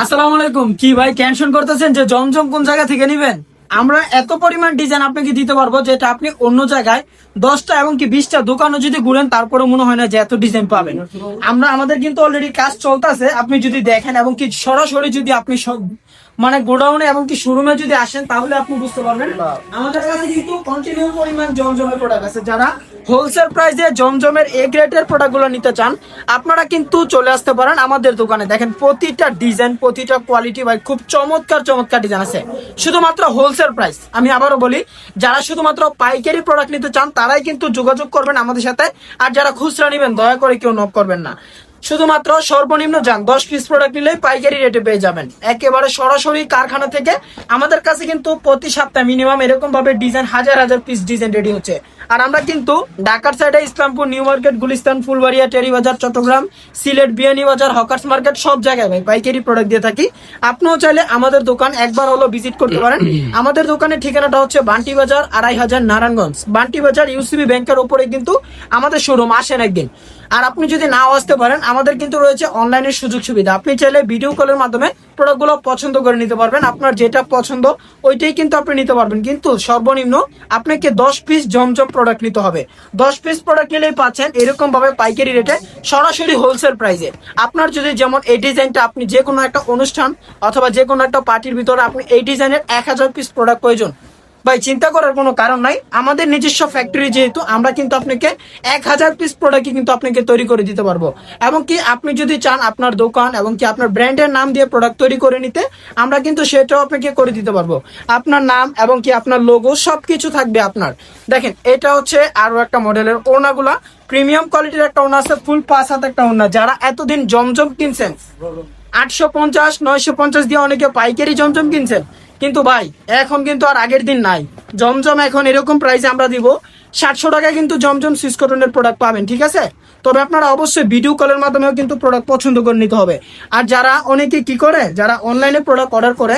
আসসালামু আলাইকুম। কি ভাই টেনশন করতেছেন যে জমজম কোন জায়গা থেকে নিবেন? আমরা এত পরিমাণ ডিজাইন আপনাকে দিতে পারবো যেটা আপনি অন্য জায়গায় 10টা এবং কি 20টা দোকানও যদি ঘুরেন তারপরে মনে হয় না যে এত ডিজাইন পাবেন। আমাদের কিন্তু অলরেডি কাজ চলতেছে, আপনি যদি দেখেন এবং কি সরাসরি যদি আপনি সব মানে গোডাউনে এবং কি শোরুমে যদি আসেন তাহলে আপনি বুঝতে পারবেন আমাদের কাছে কিন্তু কন্টিনিউ পরিমাণ জমজমের প্রোডাক্ট আছে। যারা হোলসেল প্রাইসে জমজমের এ গ্রেডের প্রোডাক্ট গুলো নিতে চান আপনারা কিন্তু চলে আসতে পারেন আমাদের দোকানে। দেখেন প্রতিটা ডিজাইন প্রতিটা কোয়ালিটি ভাই খুব চমৎকার চমৎকার ডিজাইন আছে, শুধুমাত্র হোলসেল প্রাইস। আমি আবারও বলি, যারা শুধুমাত্র পাইকারি প্রোডাক্ট নিতে চান তারাই কিন্তু যোগাযোগ করবেন আমাদের সাথে, আর যারা খুচরা নেবেন দয়া করে কেউ নক করবেন না। শুধুমাত্র সর্বনিম্ন যান 10 পিস প্রোডাক্ট নিলে পাইকারি রেটে পেয়ে যাবেন, একেবারে সরাসরি কারখানা থেকে। আমাদের কাছে কিন্তু প্রতি সপ্তাহে মিনিমাম এরকম ভাবে ডিজাইন হাজার হাজার পিস ডিজাইন রেডি হচ্ছে। আর আমরা কিন্তু ঢাকার সাইডে Islampur, New Market, Gulistan, Phulbaria, Teribazar, Chittagong, Sylhet, Beanibazar, hawkers market সব জায়গায় ভাই পাইকারি প্রোডাক্ট দিয়ে থাকি। আপনিও চাইলে আমাদের দোকান একবার হলো ভিজিট করতে পারেন। আমাদের দোকানের ঠিকানাটা হচ্ছে বান্টি বাজার, 2500 নারায়ণগঞ্জ। বান্টি বাজার ইউসিবি ব্যাংকের উপরে কিন্তু আমাদের শোরুম। আসেন একদিন। আর আপনি যদি নাও আসতে পারেন আমাদের কিন্তু রয়েছে অনলাইনের সুযোগ সুবিধা। আপনি চাইলে ভিডিও কলের মাধ্যমে প্রোডাক্টগুলো পছন্দ করে নিতে পারবেন। আপনার যেটা পছন্দ ওইটাই কিন্তু আপনি নিতে পারবেন, কিন্তু সর্বনিম্ন আপনাকে 10 পিস জমজম প্রোডাক্ট নিতে হবে। 10 পিস প্রোডাক্ট নিলেই পাচ্ছেন এরকম ভাবে পাইকারি রেটে সরাসরি হোলসেল প্রাইসে। আপনার যদি যেমন এই ডিজাইনটা আপনি যে কোনো একটা অনুষ্ঠান অথবা যে কোনো একটা পার্টির ভিতরে আপনি এই ডিজাইনের 1000 পিস প্রোডাক্ট প্রয়োজন, ভাই চিন্তা করার কোনো কারণ নাই। আমাদের নিজস্ব ফ্যাক্টরি যেহেতু, আমরা কিন্তু আপনাকে 1000 পিস প্রোডাক্ট কিন্তু আপনাকে তৈরি করে দিতে পারবো। এবং কি আপনি যদি চান আপনার দোকান এবং কি আপনার ব্র্যান্ডের নাম দিয়ে প্রোডাক্ট তৈরি করে নিতে, আমরা কিন্তু সেটাও আপনাকে করে দিতে পারবো। আপনার নাম এবং কি আপনার লোগো সবকিছু থাকবে আপনার। দেখেন এটা হচ্ছে আরো একটা মডেলের ওড়নাগুলা, প্রিমিয়াম কোয়ালিটির একটা ওড়না আছে, ফুল 5 হাত একটা ওড়না। যারা এতদিন জমজম কিনছেন 850 950 দিয়ে অনেকে পাইকারি জমজম কিনছেন, কিন্তু ভাই এখন কিন্তু আর আগের দিন নাই। জমজম এখন এরকম প্রাইসে আমরা দিব 700 টাকায় কিন্তু জমজম সুইচ কটনের প্রোডাক্ট পাবেন, ঠিক আছে? তবে আপনারা অবশ্যই ভিডিও কলের মাধ্যমেও কিন্তু প্রোডাক্ট পছন্দ করে নিতে হবে। আর যারা অনেকে কি করে, যারা অনলাইনে প্রোডাক্ট অর্ডার করে,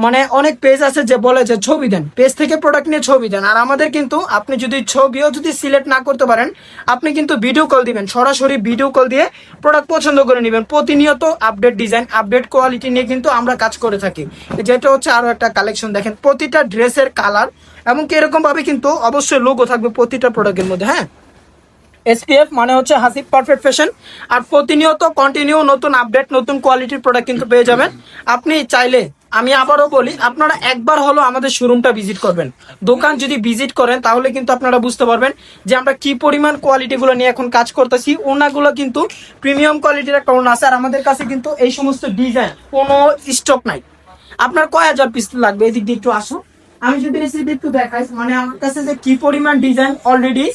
মানে অনেক পেজ আছে যে বলে যে ছবি দেন, পেজ থেকে প্রোডাক্ট নিয়ে ছবি দেন। আর আমাদের কিন্তু আপনি যদি ছবিও যদি সিলেক্ট না করতে পারেন, আপনি কিন্তু ভিডিও কল দিবেন, সরাসরি ভিডিও কল দিয়ে প্রোডাক্ট পছন্দ করে নেবেন। প্রতিনিয়ত আপডেট ডিজাইন আপডেট কোয়ালিটি নিয়ে কিন্তু আমরা কাজ করে থাকি। যেটা হচ্ছে আরো একটা কালেকশন, দেখেন প্রতিটা ড্রেসের কালার এবং কি এরকম ভাবে কিন্তু অবশ্যই লোগো থাকবে প্রতিটা প্রোডাক্টের মধ্যে। হ্যাঁ, এসপিএফ মানে হচ্ছে হাসিব পারফেক্ট ফ্যাশন। আর প্রতিনিয়ত কন্টিনিউ নতুন আপডেট নতুন কোয়ালিটির প্রোডাক্ট কিন্তু পেয়ে যাবেন। আপনি চাইলে, আমি আবারও বলি, আপনারা একবার হলো আমাদের শোরুমটা ভিজিট করবেন। দোকান যদি ভিজিট করেন তাহলে কিন্তু আপনারা বুঝতে পারবেন যে আমরা কি পরিমাণ কোয়ালিটি গুলো নিয়ে এখন কাজ করতেছি। ওনাগুলো কিন্তু প্রিমিয়াম কোয়ালিটির একটা ওনা আছে। আর আমাদের কাছে কিন্তু এই সমস্ত ডিজাইন কোনো স্টক নাই। আপনার কয় হাজার পিস লাগবে? এদিক দিয়ে একটু আসুন, আমি যদি রেসিপি একটু দেখাই। মানে আমার কাছে যে কি পরিমাণ ডিজাইন অলরেডি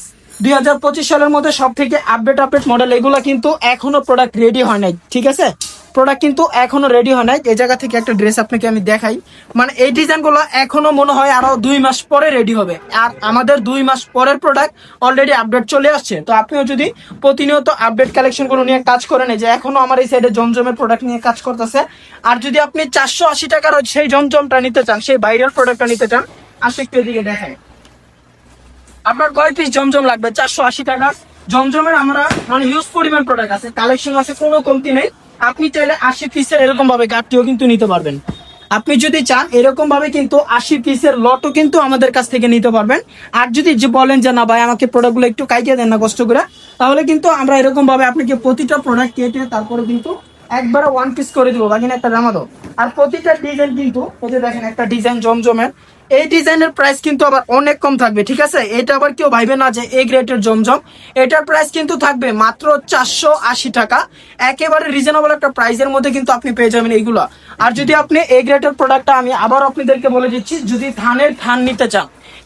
2025 সালের মধ্যে সব থেকে আপডেট মডেল, এগুলো কিন্তু এখনো প্রোডাক্ট রেডি হয় নাই, ঠিক আছে? প্রোডাক্ট কিন্তু এখনো রেডি হয় নাই। এই জায়গা থেকে একটা ড্রেস আপনাকে আমি দেখাই। মানে এই ডিজাইনগুলো এখনো মনে হয় আরো 2 মাস পরে রেডি হবে। আর আমাদের 2 মাস পরের প্রোডাক্ট অলরেডি আপডেট চলে আসছে। তো আপনিও যদি প্রতিনিয়ত আপডেট কালেকশন গুলো নিয়ে কাজ করেন, এই যে এখনো আমার এই সাইডে জমজমের প্রোডাক্ট নিয়ে কাজ করতেছে। আর যদি আপনি 480 টাকার সেই জমজমটা নিতে চান, সেই ভাইরাল প্রোডাক্টটা নিতে চান, আসলে একটু এদিকে দেখাই। আপনার কয় পিস জমজম লাগবে? 480 টাকা জমজমের আমরা মানে হিউজ পরিমাণ প্রোডাক্ট আছে, কালেকশন আছে, কোনো কমতি নেই। আপনি চাইলে 80 পিসের এরকম ভাবে গাঁটটিও কিন্তু নিতে পারবেন। আপনি যদি চান এরকম ভাবে কিন্তু 80 পিসের লটও কিন্তু আমাদের কাছ থেকে নিতে পারবেন। আর যদি যে বলেন যে না ভাই আমাকে প্রোডাক্টগুলো একটু কাইটে দেন না কষ্ট করে, তাহলে কিন্তু আমরা এরকম ভাবে আপনাকে প্রতিটা প্রোডাক্ট কেটে তারপরে কিন্তু একবারে 1 পিস করে দিব, বাকি একটা জামা দাও। আর প্রতিটা ডিজাইন কিন্তু এই যে দেখেন একটা ডিজাইন জমজমের, এই ডিজাইনের প্রাইস কিন্তু আবার অনেক কম থাকবে, ঠিক আছে? এটা আবার কেউ ভাইবে না যে এ গ্রেডের জমজম। এটার প্রাইস কিন্তু থাকবে মাত্র 480 টাকা। একেবারে রিজনেবল একটা প্রাইসের মধ্যে কিন্তু আপনি পেয়ে যাবেন এইগুলা। আর যদি আপনি এ গ্রেডের প্রোডাক্টটা, আমি আবার আপনাদেরকে বলে দিচ্ছি, যদি থানের থান নিতে চান,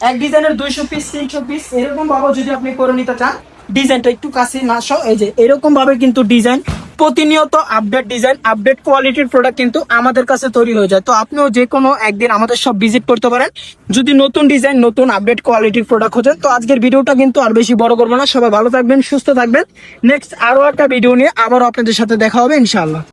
এক ডিজাইনের 200 পিস 300 পিস এরকম ভাবে যদি আপনি করে নিতে চান, ডিজাইনটা একটু কাছে না সহ এই যে এরকম ভাবে কিন্তু ডিজাইন প্রতিনিয়ত আপডেট ডিজাইন আপডেট কোয়ালিটির প্রোডাক্ট কিন্তু আমাদের কাছে তৈরি হয়ে যায়। তো আপনিও যে কোনো একদিন আমাদের সব ভিজিট করতে পারেন যদি নতুন ডিজাইন নতুন আপডেট কোয়ালিটির প্রোডাক্ট খোঁজেন। তো আজকের ভিডিওটা কিন্তু আর বেশি বড় করবো না, সবাই ভালো থাকবেন সুস্থ থাকবেন। নেক্সট আরো একটা ভিডিও নিয়ে আবারও আপনাদের সাথে দেখা হবে ইনশাআল্লাহ।